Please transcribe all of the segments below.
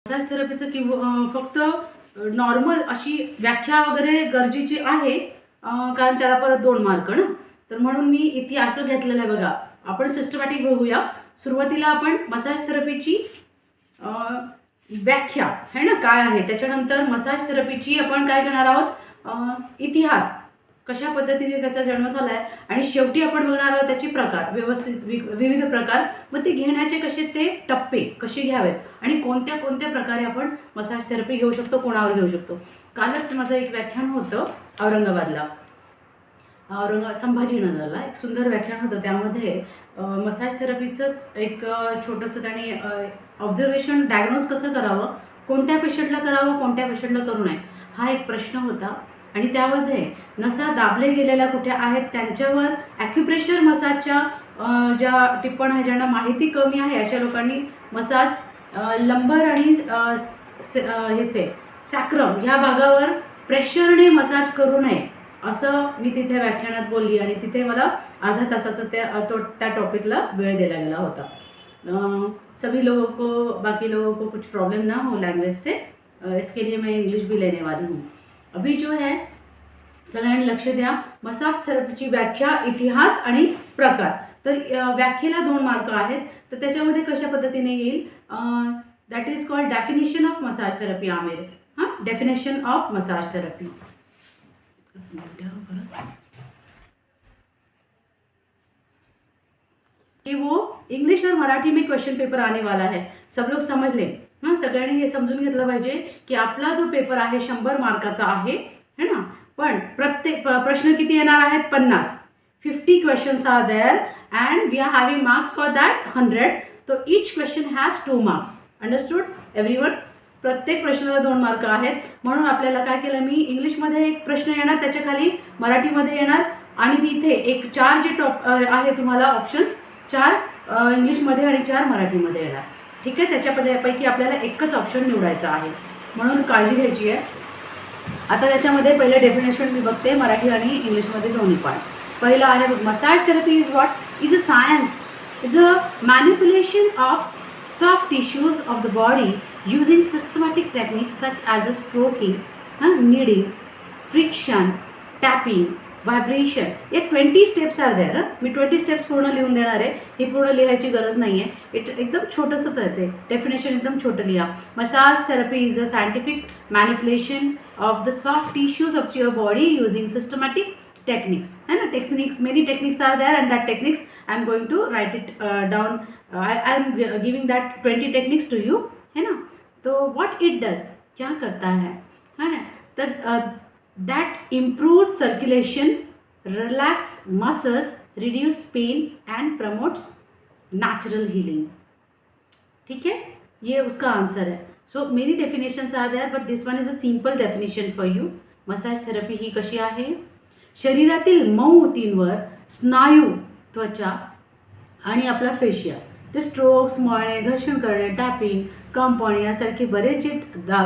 Massage थेरपीचं फक्त normal अशी व्याख्या वगैरे गरजेची आहे, कारण त्याला परत 2 मार्क ना. तर म्हणून मी इथे असं घेतलेलं आहे बघा. आपण सिस्टमॅटिक बघूया. सुरुवातीला आपण मसाज थेरपीची व्याख्या आहे ना काय आहे, त्याच्यानंतर मसाज थेरपीची आपण काय करणार आहोत, इतिहास, कशा पद्धतीने त्याचा जन्म झाला आहे, आणि शेवटी आपण बघणार आहोत त्याचे प्रकार, व्यवस्थित विविध प्रकार, मग ते घेण्याचे कसे ते टप्पे कसे घ्यावेत आणि कोणत्या कोणत्या प्रकारे आपण मसाज थेरपी घेऊ शकतो, कोणावर घेऊ शकतो. कालच माझं एक व्याख्यान होतं औरंगाबादला, संभाजीनगरला एक सुंदर व्याख्यान होतं. त्यामध्ये मसाज थेरपीचंच एक छोटंसं त्याने ऑब्झर्वेशन, डायग्नोज कसं करावं, कोणत्या पेशंटला करावं, कोणत्या पेशंटला करू नये, हा एक प्रश्न होता. आणि त्यामध्ये नसा दाबले गेलेल्या कुठे आहेत त्यांच्यावर ॲक्युप्रेशर मसाजच्या ज्या टिप्पण्या आहे, ज्यांना माहिती कमी आहे अशा लोकांनी मसाज लंबर आणि ते सॅक्रम ह्या भागावर प्रेशरने मसाज करू नये असं मी तिथे व्याख्यानात बोलली. आणि तिथे मला अर्धा तासाचा त्या टॉपिकला वेळ दिला गेला होता. सभी लोगों को, बाकी लोगों को कुछ प्रॉब्लम ना हो लैंग्वेज से, इसके लिए मैं इंग्लिश भी लेने वाली हूँ. अभी जो है सगळ्यांनी लक्ष द्या. मसाज थेरपीची व्याख्या, इतिहास आणि प्रकार. तर व्याख्येला 2 मार्क आहेत. तर त्याच्यामध्ये कशा पद्धतीने येईल, that is called definition of massage therapy. Aamir, हां, डेफिनेशन ऑफ मसाज थेरपी. कि वो इंग्लिश और मराठी में क्वेश्चन पेपर आने वाला है, सब लोग समझ लें. हां, सगळ्यांनी हे समजून घेतलं पाहिजे की आपला जो पेपर आहे 100 मार्काचा आहे है ना. पण प्रत्येक प्रश्न किती येणार आहेत, 50 questions are there and we are having marks for that 100. तो each question has 2 marks. Understood everyone. प्रत्येक प्रश्नाला 2 मार्क आहेत. म्हणून आपल्याला काय केलं मी, इंग्लिशमध्ये एक प्रश्न येणार, त्याच्या खाली मराठीमध्ये येणार, आणि तिथे एक 4 जे आहे तुम्हाला ऑप्शन्स, 4 इंग्लिशमध्ये आणि 4 मराठीमध्ये येणार. ठीक आहे. त्याच्यापैकी आपल्याला एकच ऑप्शन निवडायचा आहे, म्हणून काळजी घ्यायची आहे. आता त्याच्यामध्ये पहिलं डेफिनेशन मी बघते, मराठी आणि इंग्लिशमध्ये दोन्ही पण. पहिलं आहे बघ, massage therapy is what, is a science, is a manipulation of soft tissues of the body using systematic techniques such as a stroking, kneading, friction, tapping, vibration. ये 20 स्टेप्स आर देअर. मी 20 स्टेप्स पूर्ण लिहून देणार आहे. ही पूर्ण लिहायची गरज नाही आहे. एकदम छोटंसंच आहे ते डेफिनेशन, एकदम छोटं लिहा. Massage therapy is a scientific manipulation of the soft tissues of your body using systematic techniques, है ना. Techniques, many techniques are there, and that techniques I am going to write it down. I am giving that 20 techniques to you, है ना. तो what it does, क्या करता है ना. तर that improves circulation, relax muscles, reduce pain and promotes natural healing. ठीक है, ये उसका आंसर है. So many definitions are there, but this one is a simple definition for you. Massage therapy ही कशी आहे, शरीरातील मऊ ऊतींवर स्नायू, त्वचा आणि आपला फेशिया, ते स्ट्रोक्स, मळणे, घर्षण करणे, टॅपिंग, कंपन यासारखे बरेच जे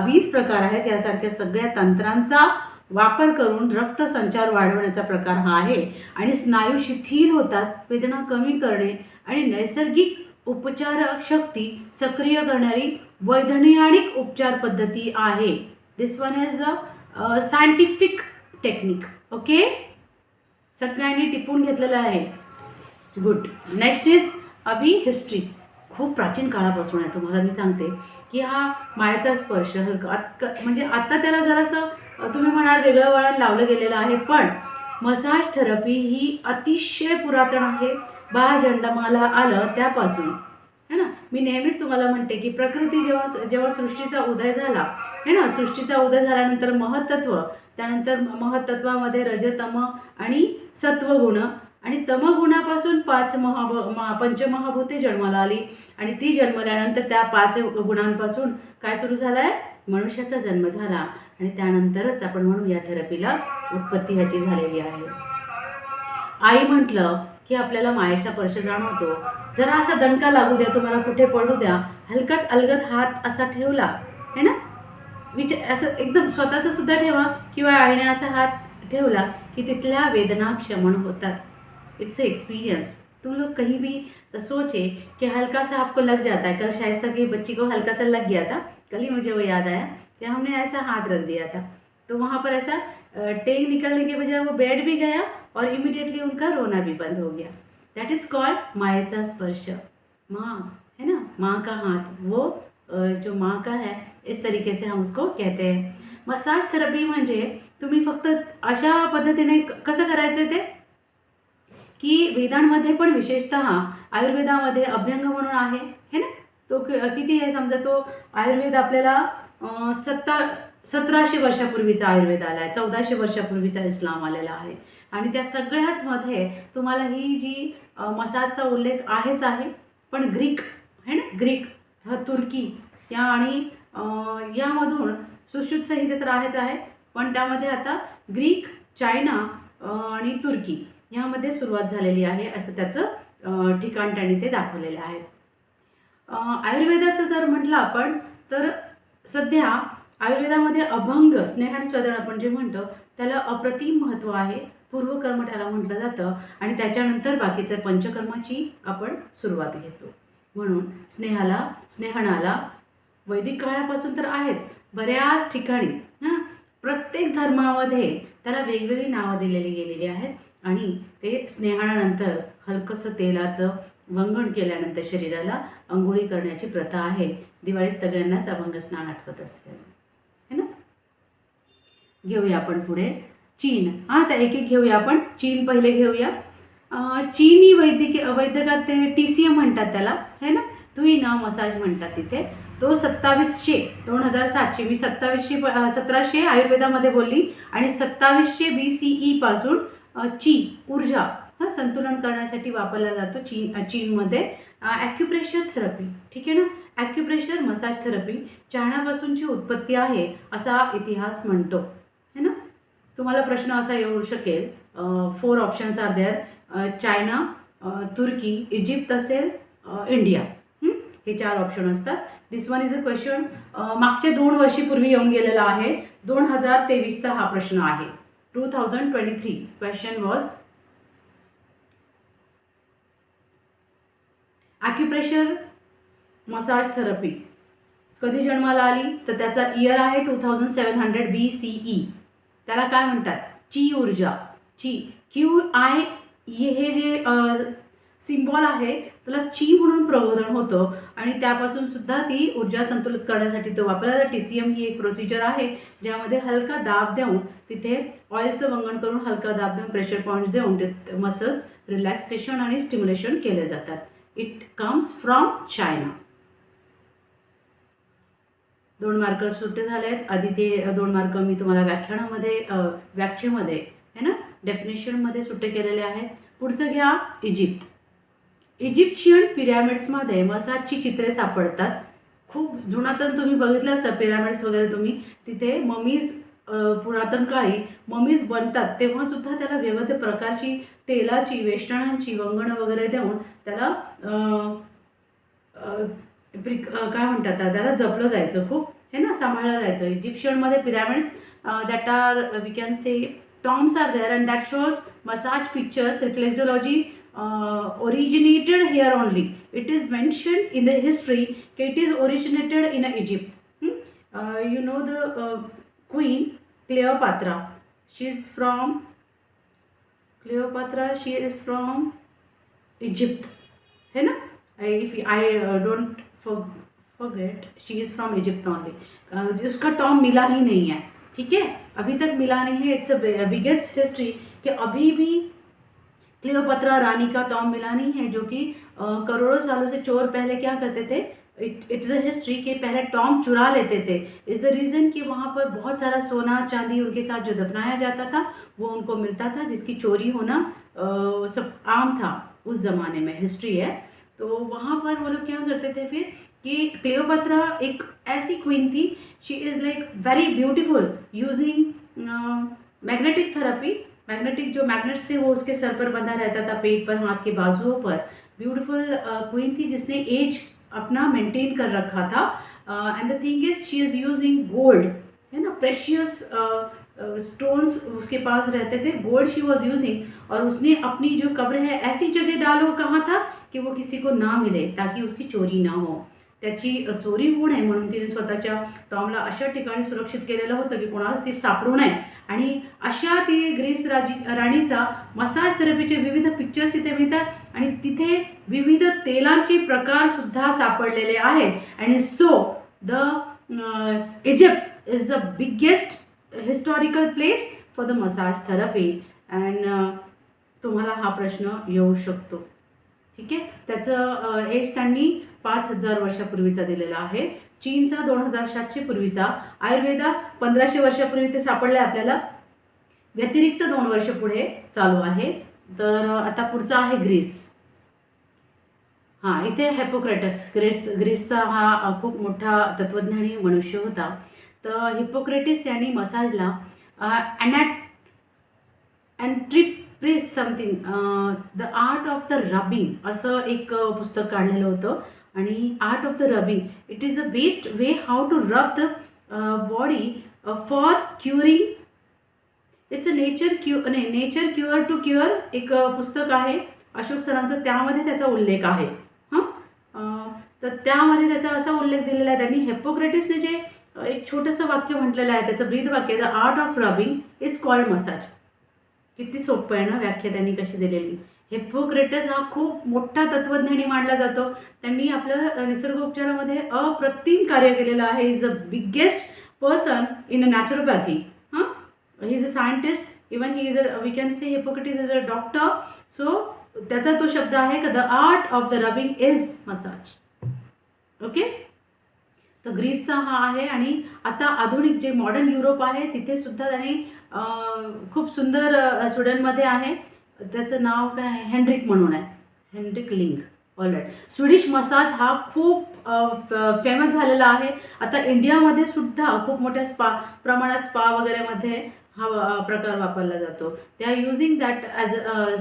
20 प्रकार आहेत, यासारख्या सगळ्या तंत्रांचा वापर करून रक्तसंचार वाढवण्याचा प्रकार हा आहे. आणि स्नायू शिथिल होतात, वेदना कमी करणे आणि नैसर्गिक उपचार शक्ती सक्रिय करणारी वैज्ञानिक उपचार पद्धती आहे. This one is a scientific technique. Okay, सगळ्यांनी टिपून घेतलेलं आहे. गुड. नेक्स्ट इज अभी हिस्ट्री. खूप प्राचीन काळापासून आहे. तुम्हाला मी सांगते की हा मायाचा स्पर्श हलका, म्हणजे आता त्याला जरासं तुम्ही म्हणाल वेगळं वळण लावलं गेलेलं आहे, पण मसाज थेरपी ही अतिशय पुरातन आहे. बाळजन्माला आलं त्यापासून, है ना. मी नेहमीच तुम्हाला म्हणते की प्रकृती जेव्हा सृष्टीचा उदय झाला, है ना, सृष्टीचा उदय झाल्यानंतर महत्त्व, त्यानंतर महत्त्वामध्ये रजतम आणि सत्वगुण, आणि तमगुणापासून 5 पंचमहाभूते जन्माला आली, आणि ती जन्मल्यानंतर त्या 5 गुणांपासून काय सुरू झालं आहे, मनुष्याचा जन्म झाला, आणि त्यानंतरच आपण म्हणून या थेरपीला उत्पत्ती ह्याची झालेली आहे. आई म्हटलं की आपल्याला मायेचा स्पर्श जाणवतो. जरा असा दणका लागू द्या, तुम्हाला कुठे पडू द्या, हलकाच अलगद हात असा ठेवला, है ना, असं एकदम स्वतःचा सुद्धा ठेवा, किंवा आईने असा हात ठेवला की तिथल्या वेदना क्षमण होतात. It's a experience. तुम लोग कहीं भी सोचे कि हल्का सा आपको लग जाता है, कल शाइस्ता की बच्ची को हल्का सा लग गया था, कल ही मुझे वो याद आया कि हमने ऐसा हाथ रख दिया था, तो वहाँ पर ऐसा टेक निकलने के बजाय वो बैठ भी गया और इमिडिएटली उनका रोना भी बंद हो गया। दैट इज कॉल्ड मायेचा स्पर्श। माँ है ना, माँ का हात, वो जो माँ का है, इस तरीके से हम उसको कहते हैं। मसाज थेरपी म्हणजे तुम्ही फक्त अशा पद्धतीने कसं करायचं ते की वेदांमध्ये पण विशेषतः आयुर्वेदामध्ये अभ्यंग म्हणून आहे है ना, तो किती आहे समजा, तो आयुर्वेद आपल्याला 1700 वर्षापूर्वीचा आयुर्वेद आला आहे, 1400 वर्षापूर्वीचा इस्लाम आलेला आहे, आणि त्या सगळ्याच मध्ये तुम्हाला ही जी मसाजचा उल्लेख आहेच आहे, पण ग्रीक है ना, ग्रीक हा तुर्की या आणि यामधून सुश्रुत संहिता तर आहेच आहे, पण त्यामध्ये आता ग्रीक, चायना आणि तुर्की ह्यामध्ये सुरुवात झालेली आहे, असं त्याचं ठिकाण त्यांनी ते दाखवलेलं आहे. आयुर्वेदाचं जर म्हटलं आपण तर सध्या आयुर्वेदामध्ये अभंग, स्नेह आणि स्वदन आपण जे म्हणतो त्याला अप्रतिम महत्त्व आहे. पूर्वकर्म त्याला म्हटलं जातं आणि त्याच्यानंतर बाकीचं पंचकर्माची आपण सुरुवात घेतो. म्हणून स्नेहाला, स्नेहणाला वैदिक काळापासून तर आहेच, बऱ्याच ठिकाणी हां प्रत्येक धर्मामध्ये त्याला वेगवेगळी नावं दिलेली गेलेली आहेत, आणि ते स्नेहानंतर हलकंसं तेलाचं वंगण केल्यानंतर शरीराला अंघोळी करण्याची प्रथा आहे. दिवाळीत सगळ्यांनाच अभंग स्नान आठवत असेल है ना. घेऊया आपण पुढे चीन. आता एक एक घेऊया आपण. चीन पहिले घेऊया. चीनी वैद्यकात ते TCM म्हणतात त्याला है ना, तुई ना मसाज म्हणतात तिथे. तो 2700 मी 1700 आयुर्वेदामध्ये बोलली, आणि 2700 BCE पासून ची ऊर्जा संतुलन करण्यासाठी वापरला जातो चीनमध्ये. ॲक्युप्रेशर थेरपी, ठीक आहे ना, ॲक्युप्रेशर मसाज थेरपी चायनापासूनची उत्पत्ती आहे असा इतिहास म्हणतो है ना. तुम्हाला प्रश्न असा येऊ शकेल, 4 ऑप्शन्स आर देअर, चायना, तुर्की, इजिप्त असेल, इंडिया, हे 4 ऑप्शन असतात. This one is a question मागच्या 2 वर्षीपूर्वी येऊन गेलेला आहे. 2023चा हा प्रश्न आहे. 2023 question was acupressure massage therapy कधी जन्माला आली, तर त्याचा इयर आहे 2700 BCE. त्याला काय म्हणतात, ची ऊर्जा, ची QI, हे जे सिम्बॉल आहे त्याला ची म्हणून प्रबोधन होतं, आणि त्यापासून सुद्धा ती ऊर्जा संतुलित करण्यासाठी तो वापरला जातो. TCM ही एक प्रोसिजर आहे ज्यामध्ये हलका दाब देऊन तिथे ऑइलचं वंगण करून हलका दाब देऊन प्रेशर पॉईंट्स देऊन ते मसल्स रिलॅक्सेशन आणि स्टिम्युलेशन केले जातात. It comes from China. 2 mark सुट्टे झाले आहेत. आधी ते 2 मार्क मी तुम्हाला व्याख्येमध्ये है ना, डेफिनेशनमध्ये सुट्टे केलेले आहेत. पुढचं घ्या इजिप्त. इजिप्शियन पिरॅमिड्समध्ये मसाजची चित्रे सापडतात. खूप जुनातन तुम्ही बघितलं असं पिरॅमिड्स वगैरे तुम्ही, तिथे ममीज पुरातन काळी ममीज बनतात तेव्हासुद्धा त्याला विविध प्रकारची तेलाची, वेष्टणांची वंगणं वगैरे देऊन त्याला काय म्हणतात त्याला जपलं जायचं, खूप है ना, सांभाळलं जायचं. इजिप्शियनमध्ये pyramids that are we can say tombs are there and that shows massage pictures reflexology originated here only. It is mentioned in the history that it is originated in Egypt. You know the queen Cleopatra. She is from Egypt. है ना? If I don't forget, she is from Egypt only. उसका Tom मिला ही नहीं है, ठीक है, अभी तक मिला नहीं है. इट्स अ बिगेस्ट हिस्ट्री कि अभी भी क्लियोपत्रा रानी का टॉम मिला नहीं है, जो कि करोड़ों सालों से चोर पहले क्या करते थे, इट्स अ हिस्ट्री कि पहले टॉम चुरा लेते थे. इज़ द रीज़न कि वहाँ पर बहुत सारा सोना चांदी उनके साथ जो दफनाया जाता था वो उनको मिलता था, जिसकी चोरी होना सब आम था उस ज़माने में, हिस्ट्री है. तो वहाँ पर वो लोग क्या करते थे फिर कि क्लियोपत्रा एक ऐसी क्वीन थी, she is like very beautiful using magnetic therapy. Magnetic जो मैग्नेट्स थे वो उसके सर पर बंधा रहता था, पेट पर, हाथ के बाजुओं पर. ब्यूटीफुल क्वीन थी जिसने एज अपना मेंटेन कर रखा था. End the thing is she is using gold, है ना, प्रेशियस स्टोन्स उसके पास रहते थे, गोल्ड शी वॉज यूजिंग, और उसने अपनी जो कब्र है ऐसी जगह डालो कहाँ था की वो किसी को ना मिले, ताकि उसकी चोरी ना हो. त्याची चोरी होऊ नये म्हणून तिने स्वतःच्या टॉमला अशा ठिकाणी सुरक्षित केलेलं होतं की कोणालाच ती सापडू नये. आणि अशा ती ग्रीस राणीचा मसाज थेरपीचे विविध पिक्चर्स तिथे मिळतात आणि तिथे विविध तेलांचे प्रकारसुद्धा सापडलेले आहेत. आणि so the Egypt is the biggest historical place for the massage therapy. And तुम्हाला हा प्रश्न येऊ शकतो. ठीक आहे. त्याचं एज त्यांनी 5000 वर्षापूर्वीचा दिलेला आहे. चीनचा 2700 पूर्वीचा, आयुर्वेदा 1500 वर्षापूर्वी ते सापडलं आहे आपल्याला, व्यतिरिक्त 2 वर्ष पुढे चालू आहे. तर आता पुढचा आहे ग्रीस. हां, इथे हिप्पोक्रेटस, ग्रीसचा हा खूप मोठा तत्त्वज्ञानी मनुष्य होता. तर हिप्पोक्रेटिस यांनी मसाजला anatripsis something the art of the rubbing असं एक पुस्तक काढलेलं होतं. आणि art of the rubbing, it is the best way how to rub the body for curing. It's a nature cure to cure एक पुस्तक आहे अशोक सरांचं, त्यामध्ये त्याचा उल्लेख आहे. तर त्यामध्ये त्याचा असा उल्लेख दिलेला आहे त्यांनी. हिप्पोक्रेटिसने जे एक छोटंसं वाक्य म्हटलेलं आहे, त्याचं ब्रीद वाक्य, the art of rubbing is called massage. किती सोपं आहे ना व्याख्या त्यांनी कशी दिलेली. हिप्पोक्रेटस हा खूप मोठा तत्त्वज्ञानी मानला जातो. त्यांनी आपल्या निसर्गोपचारामध्ये अप्रतिम कार्य केलेलं आहे. Is the biggest person in naturopathy. He is a scientist. Even he is we can say Hippocrates is a doctor. So त्याचा तो शब्द आहे का the art of the rubbing is massage. Okay. तर ग्रीसचा हा आहे. आणि आता आधुनिक जे मॉडर्न युरोप आहे तिथे सुद्धा त्यांनी खूप सुंदर स्वीडनमध्ये आहे, त्याचं नाव काय आहे, हेनरिक म्हणून आहे, हेनरिक लिंग. ऑलराईट. स्वीडिश मसाज हा खूप फेमस झालेला आहे. आता इंडियामध्ये सुद्धा खूप मोठ्या प्रमाणात स्पा वगैरेमध्ये हा प्रकार वापरला जातो. They are using that as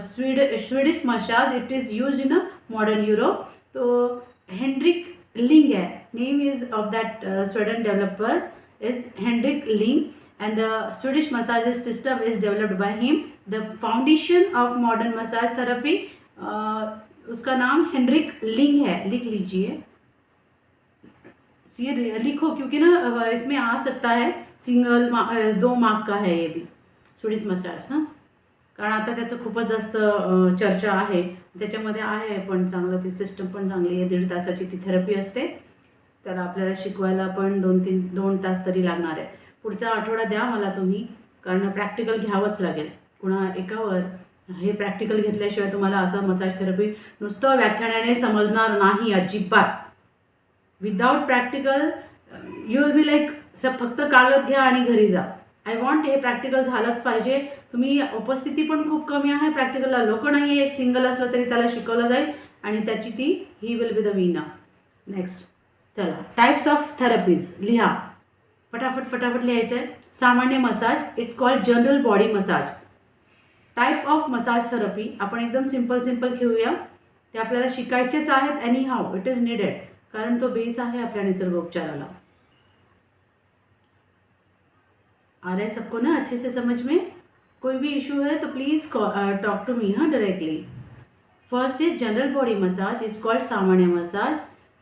Swedish massage. It is use in a modern Europe. तो हेनरिक लिंग आहे. Name is of that Sweden developer is Henrik Ling. And the Swedish massage system is developed by him. The foundation of modern massage therapy, उसका नाम Heinrich लिंग है, लिख लीजिए. ये लिखो क्योंकि ना इसमें आ सकता है सिंगल 2 मार्क का है ये भी स्वीडिश मसाज. हां, कारण आता त्याचं खूपच जास्त चर्चा आहे. त्याच्यामध्ये आहे पण चांगलं, ती सिस्टम पण चांगली आहे. 1.5 तासाची ती थेरपी असते. त्याला आपल्याला शिकवायला पण 2 तास तरी लागणार आहे. पुढचा आठवडा द्या मला तुम्ही, कारण प्रॅक्टिकल घ्यावंच लागेल. कुणा एकावर हे प्रॅक्टिकल घेतल्याशिवाय तुम्हाला असं मसाज थेरपी नुसतं व्याख्यानाने समजणार नाही अजिबात. Without practical you will be like फक्त कागद घ्या आणि घरी जा. आय वॉन्ट हे प्रॅक्टिकल झालंच पाहिजे. तुम्ही उपस्थिती पण खूप कमी आहे प्रॅक्टिकलला, लोक नाही आहे. एक सिंगल असलं तरी त्याला शिकवलं जाईल आणि त्याची he will be the winner. Next चला, टाईप्स ऑफ थेरपीज लिहा. फटाफट लिहायचं आहे. सामान्य massage, it's called general body massage. Type of massage therapy आपण एकदम सिंपल घेऊया. ते आपल्याला शिकायचेच आहेत any how, it is needed, कारण तो बेस आहे आपल्या निसर्गोपचाराला. आ रहा है सबको ना अच्छे से समझ में? कोई भी इशू है तो प्लीज़ टॉक टू मी हाँ directly. First is general body massage, is called सामान्य massage.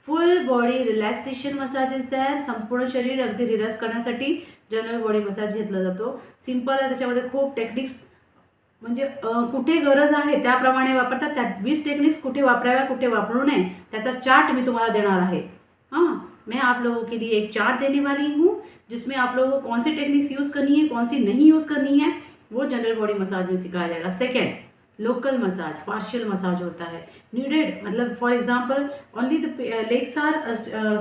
Full body relaxation massage is that. संपूर्ण शरीर अगदी रिलॅक्स करण्यासाठी जनरल बॉडी मसाज घेतला जातो. सिंपल आहे, त्याच्यामध्ये खूप टेक्निक्स म्हणजे कुठे गरज आहे त्याप्रमाणे वापरतात. त्या 20 टेक्निक्स कुठे वापराव्या कुठे वापरू नये त्याचा चार्ट मी तुम्हाला देणार आहे. हाँ, मैं आप लोगों के लिए एक चार्ट देने वाली हूँ जिसमें आप लोगों को कौन सी टेक्निक्स यूज़ करनी है, कौन सी नहीं यूज़ करनी है, वो जनरल बॉडी मसाज में सिखाया जाएगा. Second, local massage, partial massage होता है. नीडेड मतलब for example only the legs are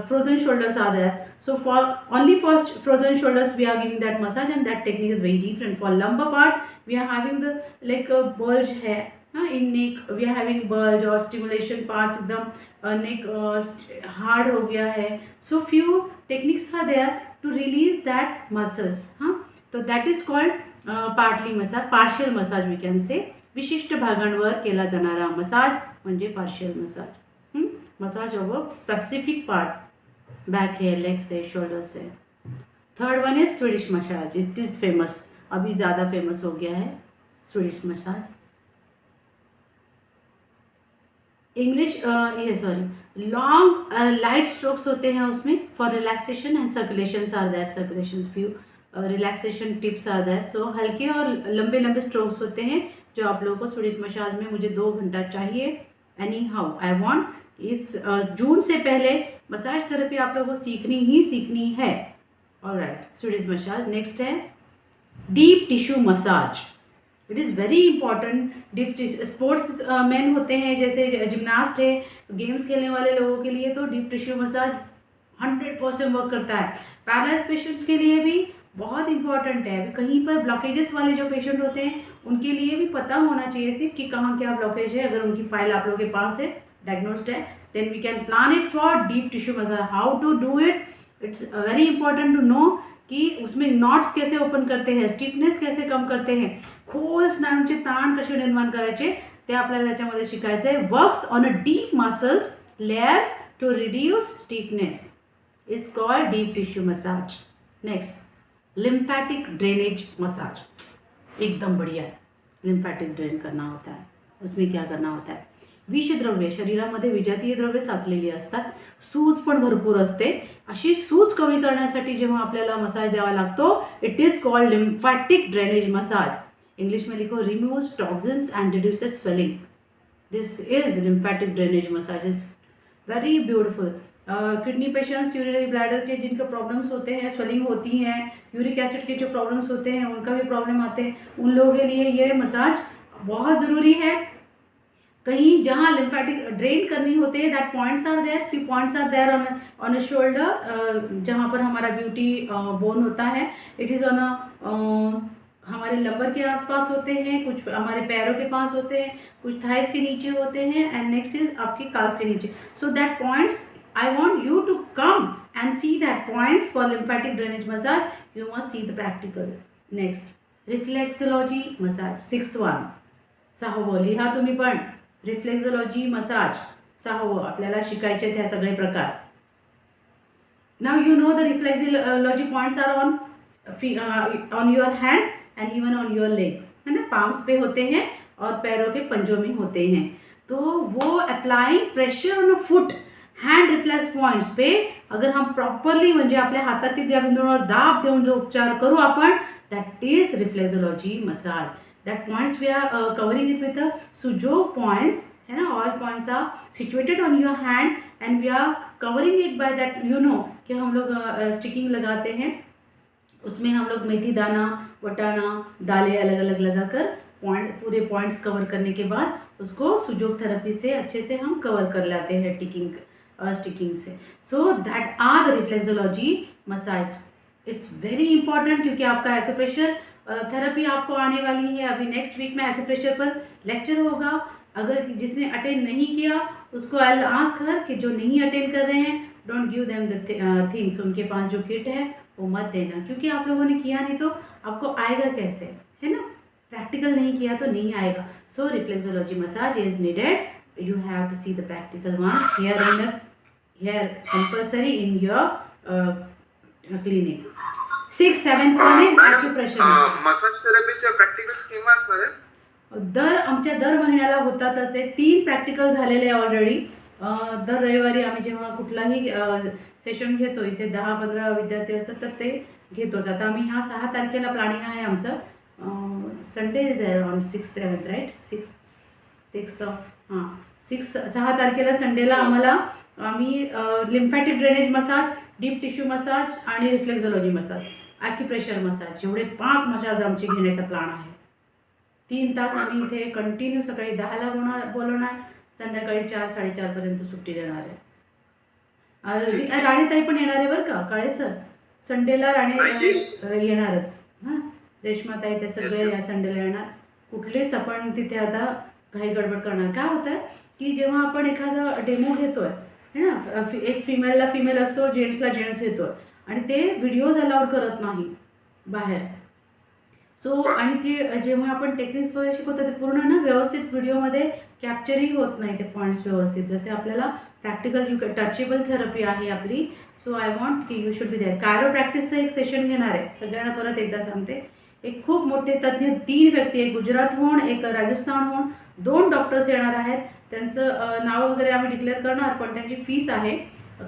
frozen shoulders are there, so for only for frozen shoulders we are giving that massage and that technique is very different. For lumbar part we are having the like a bulge है in neck, we are having bulge और stimulation parts एकदम neck hard हो गया है. So few techniques are there to release that muscles. तो that is called partly massage, partial massage we can say. विशिष्ट भागांवर केला जाणारा मसाज म्हणजे partial massage. Massage of a specific part, back है, लेग्स है, शोल्डर्स है. Third one is Swedish massage, it is famous. अभी ज़्यादा फेमस हो गया है स्वीडिश मसाज। इंग्लिश ये सॉरी लॉन्ग लाइट स्ट्रोक्स होते हैं उसमें for relaxation and circulations are there, circulation few relaxation tips are there. So हल्के और लंबे लंबे स्ट्रोक्स होते हैं जो आप लोगों को स्वीडिश मसाज में। मुझे 2 घंटा चाहिए। एनी हाउ आई वॉन्ट इस जून से पहले मसाज थेरेपी आप लोगों को सीखनी है। Alright, Swedish massage. नेक्स्ट है deep tissue massage. It is very important. Deep sports man होते हैं, जैसे जिम्नास्ट है, गेम्स खेलने वाले लोगों के लिए तो डीप टिश्यू मसाज 100% वर्क करता है। पैरालाइज पेशेंट्स के लिए भी बहुत इंपॉर्टेंट है। कहीं पर ब्लॉकेजेस वाले जो पेशेंट होते हैं उनके लिए भी पता होना चाहिए सिर्फ कि कहाँ क्या ब्लॉकेज है। अगर उनकी फाइल आप लोगों के पास है, डायग्नोस्ड है, then we can plan it for deep tissue massage. How to do it, it's very important to know की उसमें नॉट्स कैसे ओपन करते हैं, स्टिफनेस कैसे कम करते हैं, खोल स्नायूंचे ताण कसे निर्माण करायचे ते आपल्याला त्याच्यामध्ये शिकायचं आहे। Works on a deep muscles layers to reduce stiffness is called deep tissue massage. Next lymphatic drainage massage, एकदम बढ़िया है। लिम्फॅटिक ड्रेन करना होता है। उसमें क्या करना होता है, विषद्रव्ये शरीरामध्ये विजातीय द्रव्ये साचलेली असतात, सूज पण भरपूर असते। अशी सूज कमी करण्यासाठी जेव्हा आपल्याला मसाज द्यावा लागतो, it is called lymphatic drainage massage. English में लिखो removes toxins and reduces swelling. This is lymphatic drainage massage, is very beautiful. Kidney patients, urinary bladder के जिनके प्रॉब्लम्स होते हैं, स्वेलिंग होती हैं, यूरिक एसिड के जो प्रॉब्लम्स होते हैं उनका भी प्रॉब्लम आते हैं, उन लोगों के लिए ये मसाज बहुत ज़रूरी है। कहीं जहाँ लिम्फेटिक ड्रेन करनी होती है, that points are there, few points are there on a shoulder, जहाँ पर हमारा ब्यूटी बोन होता है। इट इज़ ऑन अ हमारे लंबर के आसपास होते हैं, कुछ हमारे पैरों के पास होते हैं, कुछ थाइस के नीचे होते हैं, एंड नेक्स्ट इज आपकी काल्फ के नीचे। So that points I want you to come and see that points for lymphatic drainage massage. You must see the practical. Next reflexology massage, 6th one, 6वं लिहा तुम्ही पण। रिफ्लेक्सोलॉजी मसाज 6वं आपल्याला शिकायचे ह्या सगळे प्रकार। Now you know the reflexology points are on your hand and even on your leg, है ना, पाम्स पे होते हैं और पैरों के पंजों में होते हैं। तो वो applying pressure on a foot hand reflex points पे अगर हम प्रॉपरली म्हणजे आपल्या हातातील या बिंदूंवर दाब देऊन जो उपचार करू आपण, that is reflexology massage. That points we are covering it with Sujok points, है ना, all points are situated on your hand and we are covering it by that, you know कि हम लोग स्टिकिंग लगाते हैं, उसमें हम लोग मेथी दाना, वटाना, दालें अलग अलग लगाकर पूरे पॉइंट्स कवर करने के बाद उसको सुजोग थेरेपी से अच्छे से हम कवर कर लाते हैं स्टिकिंग से। So that are the reflexology massage. It's very important क्योंकि आपका एक्यूप्रेशर थेरेपी आपको आने वाली है। अभी नेक्स्ट वीक में एक्यूप्रेशर पर लेक्चर होगा। अगर जिसने अटेंड नहीं किया उसको आई विल आस्क हर कि जो नहीं अटेंड कर रहे हैं, don't give them the things, उनके पास जो किट है वो मत देना, क्योंकि आप लोगों ने किया नहीं तो आपको आएगा कैसे, है ना। प्रैक्टिकल नहीं किया तो नहीं आएगा। So reflexology massage is needed. You have to see the practical once here compulsory in your clinic. 6th, 7th one is acupressure. Massage थेरपीचे प्रॅक्टिकल स्कीम असणार आहे? आमच्या दर महिन्याला होतातच आहे। 3 प्रॅक्टिकल झालेले आहे ऑलरेडी। दर रविवारी आम्ही जेव्हा कुठलाही सेशन घेतो, इथे 10-15 विद्यार्थी असतात तर ते घेतोच। आता आम्ही ह्या 6 तारखेला प्लॅनिंग आहे आमचं। Sunday is there on 6th, 7th right, 6 तारखेला संडेला आम्ही lymphatic drainage massage, deep tissue massage आणि रिफ्लेक्सोलॉजी मसाज, ॲक्युप्रेशर मसाज, एवढे 5 मसाज आमचे घेण्याचा प्लॅन आहे। 3 तास आम्ही इथे कंटिन्यू सकाळी 10ला बोलवणार, संध्याकाळी 4-4:30 पर्यंत सुट्टी देणार आहे। राणीताई पण येणार आहे बरं का, काळे सर संडेला राणी येणारच। हां, रेश्माताई ते सगळे या संडेला येणार। कुठलेच आपण तिथे आता काही गडबड करणार। काय होतं आहे की जेव्हा आपण एखादा डेमो घेतो आहे, है ना, एक फिमेलला फिमेल असतो, जेंट्सला जेंट्स घेतो आणि ते व्हिडिओज अलाउड करत नाही बाहेर। सो आणि ते जेव्हा आपण टेक्निक्स वगैरे शिकवतो ते पूर्ण ना व्यवस्थित व्हिडिओमध्ये कॅप्चरही होत नाही ते पॉईंट्स व्यवस्थित, जसे आपल्याला प्रॅक्टिकल टचेबल थेरपी आहे आपली। सो आय वॉन्ट की यू शुड बी देअर। कायरो प्रॅक्टिसचं एक सेशन घेणार आहे, सगळ्यांना परत एकदा सांगते। एक खूप मोठे तज्ज्ञ 3 व्यक्ती, एक गुजरातहून, एक राजस्थानहून 2 डॉक्टर्स येणार आहेत. त्यांचं नाव वगैरे आम्ही डिक्लेअर करणार, पण त्यांची फीस आहे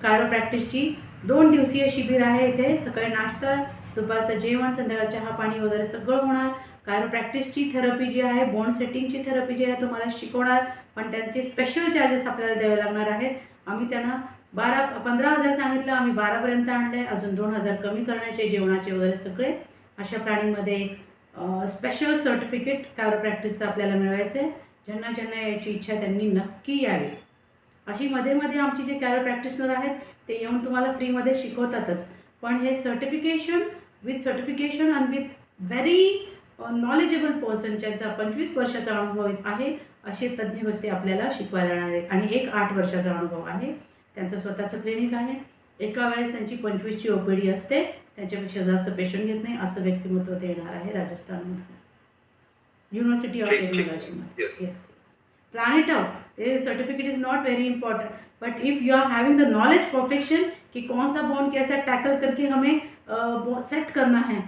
कायरोप्रॅक्टिसची. 2 दिवसीय शिबिर आहे इथे. सकाळी नाश्ता, दुपारचं जेवण, संध्याकाळ चहा पाणी वगैरे सगळं होणार. कायरोप्रॅक्टिसची थेरपी जी आहे, बोन सेटिंगची थेरपी जी आहे तुम्हाला शिकवणार, पण त्यांचे स्पेशल चार्जेस आपल्याला द्यावे लागणार आहेत. आम्ही त्यांना 15,000 सांगितलं, आम्ही 12,000पर्यंत आणले. अजून 2,000 कमी करण्याचे, जेवणाचे वगैरे सगळे. अशा प्लॅनिंगमध्ये एक स्पेशल सर्टिफिकेट कायरोप्रॅक्टिसचं आपल्याला मिळवायचं आहे. ज्यांना ज्यांना यायची इच्छा त्यांनी नक्की यावी. अशी मध्ये मध्ये आमची जे कायरोप्रॅक्टिशनर आहेत ते येऊन तुम्हाला फ्रीमध्ये शिकवतातच. पण हे सर्टिफिकेशन आणि विथ व्हेरी नॉलेजेबल पर्सन, ज्यांचा 25 वर्षाचा अनुभव आहे, असे तज्ज्ञ व्यक्ती आपल्याला शिकवायला येणार आहेत. आणि एक 8 वर्षाचा अनुभव आहे. त्यांचं स्वतःचं क्लिनिक आहे. एका वेळेस त्यांची 25ची OPD असते. त्यांच्यापेक्षा जास्त पेशंट घेत नाही. असं व्यक्तिमत्व ते येणार आहे राजस्थानमधून, युनिव्हर्सिटी ऑफ टेक्नॉलॉजीमध्ये. Yes, plan it out. ये certificate is not very important, but if you are having the knowledge perfection कि कौन सा बोन कैसा टैकल करके हमें सेट करना है,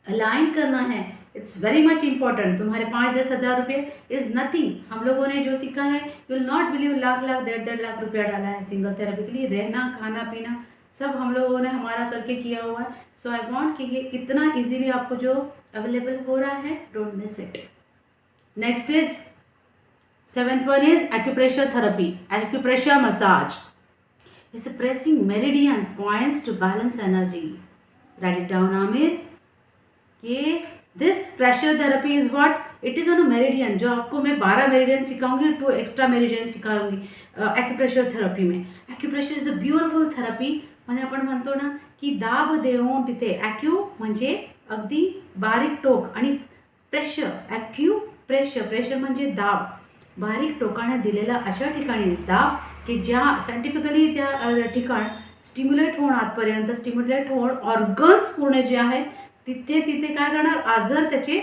अलाइन करना है, इट्स वेरी मच इम्पॉर्टेंट. तुम्हारे 5-10 हज़ार रुपये इज़ नथिंग. हम लोगों ने जो सीखा है, you will not believe, lakh 1.5 lakh रुपया डाला है सिंगल थेरेपी के लिए. रहना, खाना पीना सब हम लोगों ने हमारा करके किया हुआ है. सो आई वॉन्ट कि ये इतना ईजीली आपको जो अवेलेबल हो रहा है, don't miss it. Next is 7th one is acupressure therapy, acupressure massage. It's pressing meridians, points to balance energy. Write it down, Amir. कि this pressure therapy is what? It is on a meridian. जो आपको मैं 12 meridian सिखाऊंगी, 2 extra meridian सिखाऊंगी acupressure therapy में. Acupressure is a beautiful therapy. म्हणजे आपण म्हणतो ना की दाब देऊन तिथे, ॲक्यू म्हणजे अगदी बारीक टोक आणि प्रेशर, प्रेशर म्हणजे दाब, बारीक टोकाने दिलेला अशा ठिकाणी दाब की ज्या सायंटिफिकली त्या ठिकाण स्टिम्युलेट होऊन आतपर्यंत स्टिम्युलेट होऊन ऑर्गन्स पूर्ण जे आहेत तिथे काय करणार, आजार त्याचे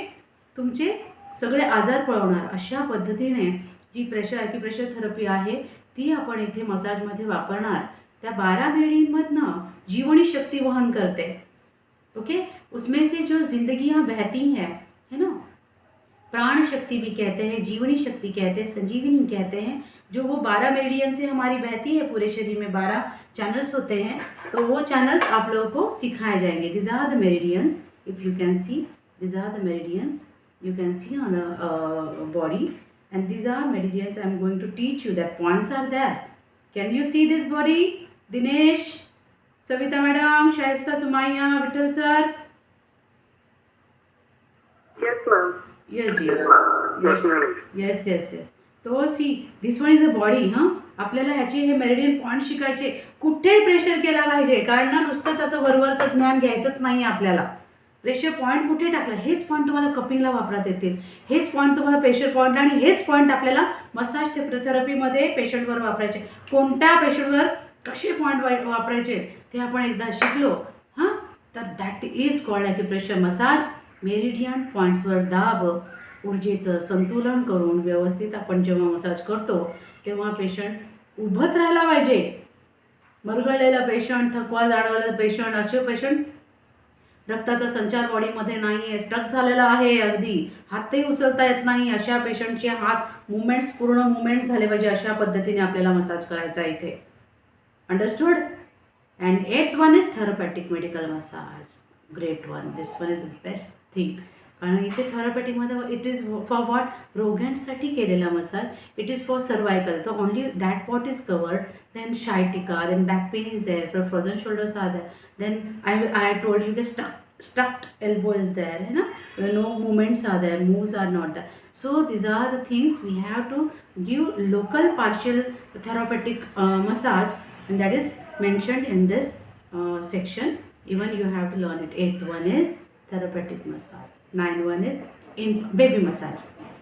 तुमचे सगळे आजार पळवणार. अशा पद्धतीने जी ॲक्युप्रेशर थेरपी आहे ती आपण इथे मसाजमध्ये वापरणार. त्या 12 मेरिडियनमधनं जीवनी शक्ती वहन करते. ओके, उसमें से जो जिंदगियाँ बहती हैं, है ना, प्राण शक्ति भी कहते हैं, जीवनी शक्ति कहते हैं, संजीवनी कहते हैं, जो वो 12 मेरिडियन से हमारी बहती है. पूरे शरीर में 12 चैनल्स होते हैं, तो वो चैनल्स आप लोगों को सिखाए जाएंगे. This are the meridians, if you can see, this are the meridians you can see on the body, and these are meridians. I am going to teach you that points are there. Can you see this body? Dinesh, Savita madam, Shaista, Sumaya, Vittal sir. Yes, ma'am. Yes dear. Yes, ma'am. Yes. तो see, this one is a body. आपल्याला ह्याचे हे meridian point शिकायचे. कुठे pressure केला पाहिजे, कारण ना नुसतंच असं वरवरचं ज्ञान घ्यायचंच नाही आपल्याला. प्रेशर पॉईंट कुठे टाकला, हेच पॉईंट तुम्हाला कपिंगला वापरता येतील, हेच पॉईंट तुम्हाला प्रेशर पॉईंट, आणि हेच पॉईंट आपल्याला मसाज थेरपीमध्ये पेशंटवर वापरायचे. कोणत्या पेशंटवर कसे पॉईंट वापरायचे ते आपण एकदा शिकलो. तर that is called acupressure massage. Meridian पॉईंट्सवर दाब, ऊर्जेचं संतुलन करून व्यवस्थित आपण जेव्हा मसाज करतो तेव्हा पेशंट उभंच राहायला पाहिजे. मरगळलेला पेशंट, थकवा जाणवलेला पेशंट, असे पेशंट रक्ताचा संचार बॉडीमध्ये नाही आहे, स्टक झालेला आहे, अगदी हातही उचलता येत नाही, अशा पेशंटचे हात मुवमेंट्स पूर्ण मुवमेंट्स झाले पाहिजे. अशा पद्धतीने आपल्याला मसाज करायचा आहे इथे. Understood? And 8th one is therapeutic medical massage. Great one. This one is best thing. कारण इथे थेरपॅटिकमध्ये इट इज फॉर व्हॉट, रोग्यांसाठी केलेला मसाज. इट इज फॉर सर्वायकल, तर only that part is covered. Then sciatica, then back pain is there, frozen shoulders are there. Then I told you that stuck elbow is there, है ना, no movements are there, moves are not there. So these are the things we have to give local partial therapeutic massage, and that is mentioned in this section. Even you have to learn it. 8th one is therapeutic massage. 9th one is baby massage.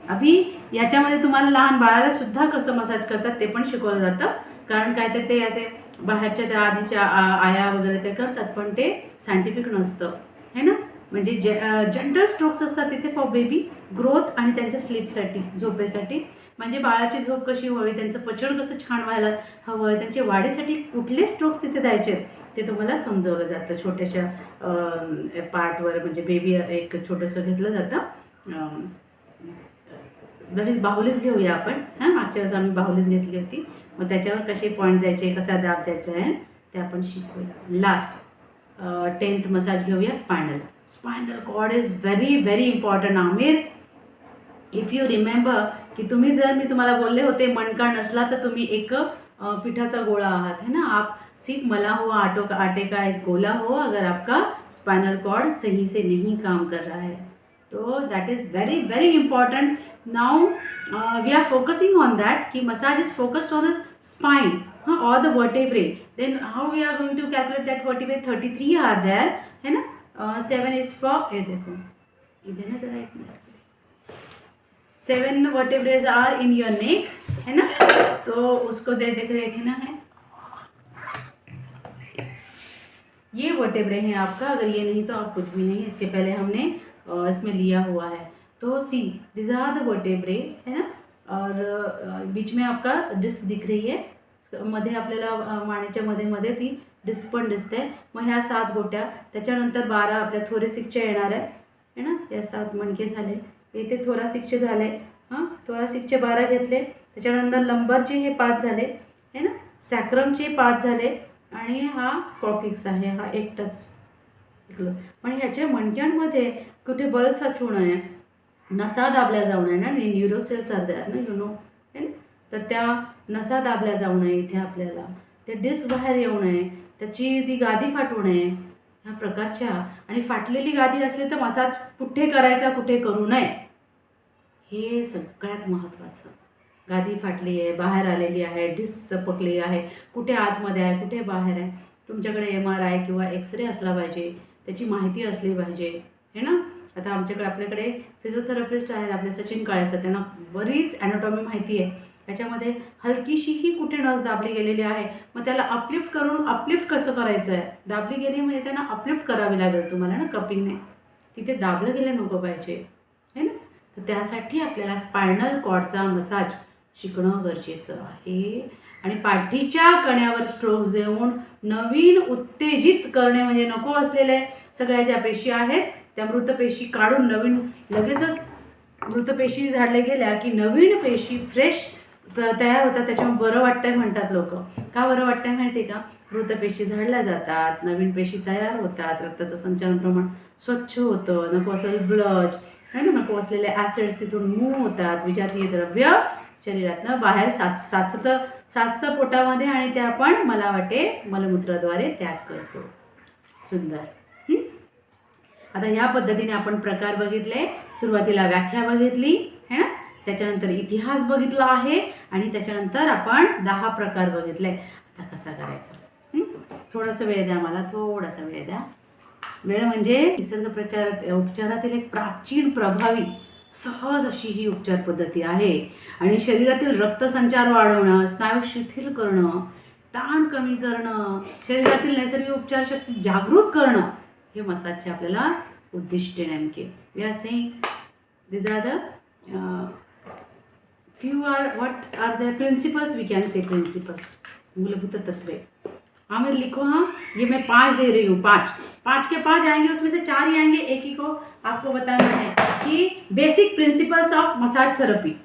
अभी याच्यामध्ये तुम्हाला लहान बाळाला सुद्धा कसं massage करतात ते पण शिकवलं जातं. कारण काय तर ते असे बाहेरच्या त्या आधीच्या आया वगैरे ते करतात, पण ते सायंटिफिक नसतं, है ना. म्हणजे जनरल स्ट्रोक्स असतात तिथे फॉर बेबी ग्रोथ आणि त्यांच्या स्लीपसाठी, झोपेसाठी. म्हणजे बाळाची झोप कशी व्हावी, त्यांचं पचन कसं छान व्हायला हवं, त्यांच्या वाढीसाठी कुठले स्ट्रोक्स तिथे द्यायचे ते तुम्हाला समजवलं जातं छोट्याशा पार्टवर. म्हणजे बेबी एक छोटंसं घेतलं जातं. दॅट इज बाहुलीच घेऊया आपण. मागच्या वेळेस आम्ही बाहुलीच घेतली होती. मग त्याच्यावर कसे पॉईंट द्यायचे, कसा दाब द्यायचा आहे ते आपण शिकूया. लास्ट 10th मसाज घेऊया spinal. Spinal cord is very very important. Aamir, if you remember की तुम्ही जर मी तुम्हाला बोलले होते मणका नसला तर तुम्ही एक पिठाचा गोळा आहात, है ना. आप सिर्फ मला हो आटे का एक गोला हो अगर आपका स्पाइनल कॉर्ड सही से नहीं काम कर रहा है. तो that is very very important. Now we are focusing on that कि massage is focused on the spine और the vertebrae. Then how we are going to calculate that vertebrae. 33 are there, है ना. 7 इज फॉर, ये देखो इधर ना जरा एक minute, 7 vertebrae are in your neck, है ना. तो उसको देखना है. ये वर्टेब्रे हैं आपका. अगर ये नहीं तो आप कुछ भी नहीं. इसके पहले हमने इसमें लिया हुआ है. तो see this are the vertebrae, है ना. और बीच में आपका डिस्क दिख रही है. मध्ये आपल्याला मानेच्या मध्ये ती डिस्क पण दिसते. मग ह्या 7 गोट्या, त्याच्यानंतर 12 आपल्या थोरेसिकच्या येणार आहे, है ना. या 7 मणके झाले. इथे थोरासिकचे झाले. थोरासिकचे 12 घेतले. त्याच्यानंतर लंबरचे हे 5 झाले, है ना. सॅक्रमचे 5 झाले आणि हा कॉकिक्स आहे, हा एकटाच इकडं. पण ह्याच्या मणक्यांमध्ये कुठे बल साचू नये, नसा दाबल्या जाऊ नये ना. न्यूरोसेल्स आर देअर ना, यू नो, है ना. तर त्या नसा दाबल्या जाऊ नये इथे आपल्याला. ते डिस्क बाहेर येऊ नये, त्याची ती गादी फाटू नये, ह्या प्रकारच्या. आणि फाटलेली गादी असली तर मसाज कुठे करायचा, कुठे करू नये, हे सगळ्यात महत्त्वाचं. गादी फाटली आहे, बाहेर आलेली आहे, डिस्क चपकली आहे, कुठे आतमध्ये आहे, कुठे बाहेर आहे. तुमच्याकडे MRI किंवा एक्सरे असला पाहिजे, त्याची माहिती असली पाहिजे, है ना. आता आपल्याकडे फिजिओथेरपिस्ट आहेत आपले सचिन काळेसर, त्यांना बरीच ॲनाटॉमी माहिती आहे. त्याच्यामध्ये हलकीशीही कुठे नस दाबली गेलेली आहे, मग त्याला अपलिफ्ट कसं करायचं आहे. दाबली गेली म्हणजे त्यांना अपलिफ्ट करावी लागेल तुम्हाला ना, कपिंगने. तिथे दाबलं गेलं नको पाहिजे, है ना. तर त्यासाठी आपल्याला स्पायनल कॉर्डचा मसाज शिकणं गरजेचं आहे. आणि पाठीच्या कण्यावर स्ट्रोक्स देऊन नवीन उत्तेजित करणे, म्हणजे नको असलेले सगळ्या ज्या पेशी आहेत त्या मृतपेशी काढून नवीन, लगेचच मृतपेशी झाडल्या गेल्या की नवीन पेशी फ्रेश तयार होतात. त्याच्यामुळे बरं वाटतंय म्हणतात लोक. का बरं वाटतंय माहिती आहे का. मृतपेशी झाडल्या जातात, नवीन पेशी तयार होतात, रक्ताचं संचालन प्रमाण स्वच्छ होतं, नको असलेलं ब्लड, है ना, नको असलेले ॲसिड्स तिथून मूव्ह होतात, विजातीय द्रव्य शरीरातनं बाहेर साचतं पोटामध्ये आणि ते आपण मला वाटे मलमूत्राद्वारे त्याग करतो. सुंदर. आता ह्या पद्धतीने आपण प्रकार बघितले. सुरुवातीला व्याख्या बघितली, है ना. त्याच्यानंतर इतिहास बघितला आहे आणि त्याच्यानंतर आपण 10 प्रकार बघितले. आता कसा करायचा, थोडासा वेळ द्या मला, थोडासा वेळ द्या. वेळ म्हणजे निसर्ग उपचारातील एक प्राचीन, प्रभावी, सहज अशी ही उपचार पद्धती आहे. आणि शरीरातील रक्तसंचार वाढवणं, स्नायू शिथिल करणं, ताण कमी करणं, शरीरातील नैसर्गिक उपचार शक्ती जागृत करणं, हे मसाजचे आपल्याला उद्दिष्टे नेमके. We are saying these are the few are what are the principles, we can say principles, मूलभूत तत्वे. आमिर लिखो. हाँ, ये मैं 5 दे रही हूँ. 5 के 5 आएंगे, उसमें से 4 ही आएंगे. एक ही को आपको बताना है की basic principles of massage therapy,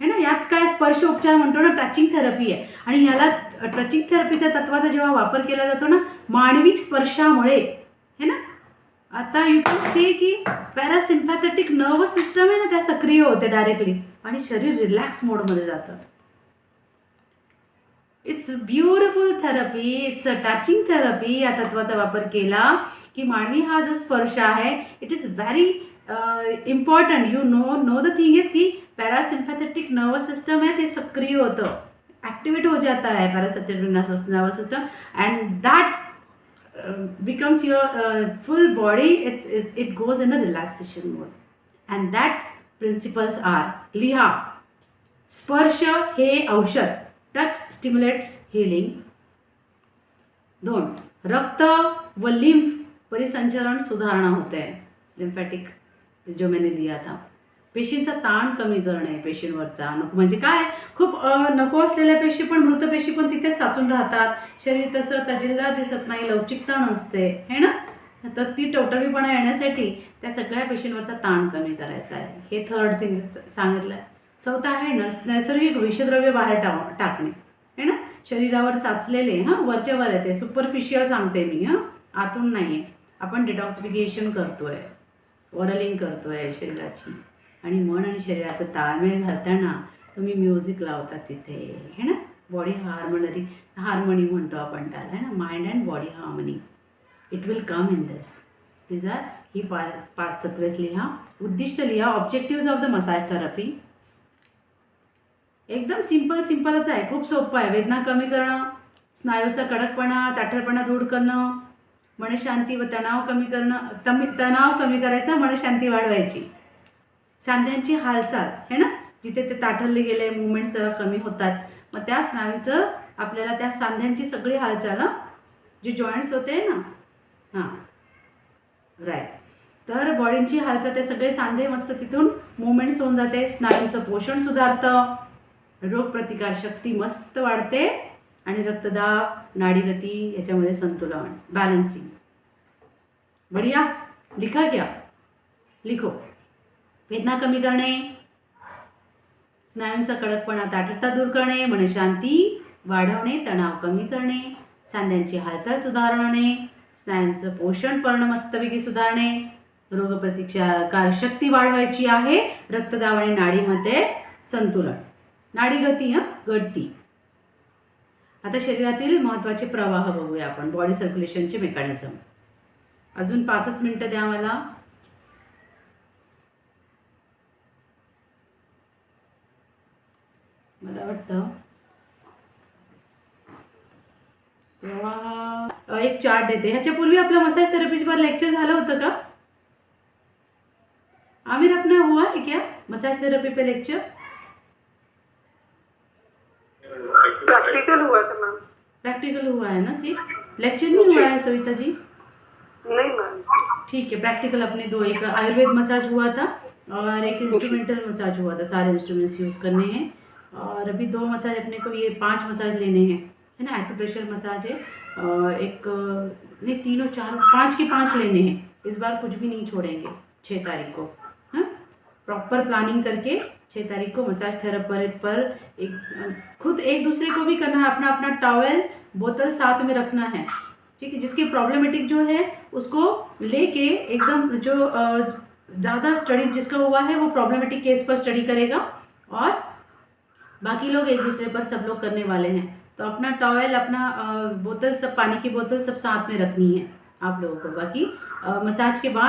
है ना. यात काय स्पर्श उपचार म्हणतो ना, टचिंग थेरपी आहे. आणि ह्याला टचिंग थेरपीच्या तत्वाचा जेव्हा वापर केला जातो ना, मानवी स्पर्शामुळे, है ना. आता यू कॅन से की पॅरासिम्पॅथेटिक नर्वस सिस्टम आहे ना, त्या सक्रिय होते डायरेक्टली आणि शरीर रिलॅक्स मोडमध्ये जातं. It's beautiful therapy, it's a touching therapy. या तत्वाचा वापर केला की मानवी हा जो स्पर्श आहे, it is very important. You know the thing is की पॅरासिम्पॅथेटिक नर्वस सिस्टम है, ते सक्रिय होतं, ॲक्टिवेट हो जाता है parasympathetic nervous system and that becomes your full body, it goes in a relaxation mode. And that principles are, लिहा. स्पर्श हे औषध, टच स्टिम्युलेट्स हिलिंग. 2, रक्त व लिम्फ परिसंचरण सुधारणा होते आहे, लिम्फॅटिक जो मैंने दिया था. पेशींचा ताण कमी करणे पेशींवरचा, म्हणजे काय, खूप नको असलेल्या पेशी पण, मृत पेशी पण तिथेच साचून राहतात. शरीर तसं तजिल्दार दिसत नाही, लवचिकता नसते है ना. तर ती टवटवीपणा येण्यासाठी त्या सगळ्या पेशींवरचा ताण कमी करायचा आहे. हे थर्ड सांगितलं. चौथं आहे नैसर्गिक विषद्रव्य बाहेर टाकणे है ना. शरीरावर साचलेले वरच्या वर येते, सुपरफिशियल सांगते मी, आतून नाही आहे. आपण डिटॉक्सिफिकेशन करतोय, ओरलिंग करतोय शरीराची. आणि मन आणि शरीराचं ताळमेळ घालताना तुम्ही म्युझिक लावता तिथे है ना. बॉडी हार्मोनी म्हणतो आपण त्याला है ना. Mind and body harmony, it will come in this. These are ही 5 तत्वेच लिहा. उद्दिष्ट लिहा. Objectives of the massage therapy. एकदम सिंपलच आहे, खूप सोपं आहे. वेदना कमी करणं, स्नायूचा कडकपणा, ताठरपणा दूर करणं, मनशांती व तणाव कमी करणं, तणाव कमी करायचा, मनशांती वाढवायची. सांध्यांची हालचाल है ना, जिथे ते ताठरले गेले, मुवमेंट्स जरा कमी होतात, मग त्या स्नायूंचं आपल्याला त्या सांध्यांची सगळी हालचाल, जे जॉईंट्स होते ना राईट, तर बॉडीची हालचाल, ते सगळे सांधे मस्त तिथून मुवमेंट्स होऊन जाते. स्नायूंचं पोषण सुधारतं, रोगप्रतिकारशक्ती मस्त वाढते आणि रक्तदाब, नाडीगती याच्यामध्ये संतुलन, बॅलन्सिंग. बढिया. लिखा क्या? लिखो. वेदना कमी करणे, स्नायूंचा कडकपणा, ताठरता दूर करणे, मनशांती वाढवणे, तणाव कमी करणे, सांध्यांची हालचाल सुधारणे, स्नायूंचं पोषण करणं मस्तपैकी सुधारणे, रोगप्रतिकार शक्ती वाढवायची आहे, रक्तदाब आणि नाडीमध्ये संतुलन, नाडीगती गळती. आता शरीरातील महत्त्वाचे प्रवाह बघूया आपण, बॉडी सर्क्युलेशनचे मेकॅनिझम. अजून 5 मिनिटं द्या मला. मला वाटतं तेव्हा एक चार्ट देते. ह्याच्यापूर्वी आपलं मसाज थेरपीवर लेक्चर झालं होतं का आमिर? अपना हुआ है क्या मसाज थेरपी पे लेक्चर? प्रैक्टिकल हुआ था मैम. प्रैक्टिकल हुआ है ना, सिर्फ लेक्चर नहीं हुआ है सविता जी? नहीं मैम. ठीक है. प्रैक्टिकल अपने 2, एक आयुर्वेद मसाज हुआ था और एक इंस्ट्रूमेंटल मसाज हुआ था. सारे इंस्ट्रूमेंट्स यूज़ करने हैं. और अभी 2 मसाज अपने को, ये 5 मसाज लेने हैं है ना. एक्यूप्रेशर मसाज है, एक नहीं, 3 और 4, 5 के 5 लेने हैं. इस बार कुछ भी नहीं छोड़ेंगे. 6 तारीख को प्रॉपर प्लानिंग करके 6 तारीख को मसाज थेरेपी पर खुद एक दूसरे को भी करना है. अपना अपना टॉवेल बोतल साथ में रखना है, ठीक है. जिसकी प्रॉब्लमेटिक जो है उसको लेके एकदम, जो ज़्यादा स्टडीज जिसका हुआ है वो प्रॉब्लमेटिक केस पर स्टडी करेगा, और बाकी लोग एक दूसरे पर सब लोग करने वाले हैं. तो अपना टॉवेल, अपना बोतल, सब पानी की बोतल सब साथ में रखनी है आप लोगों को. बाकी मसाज के बाद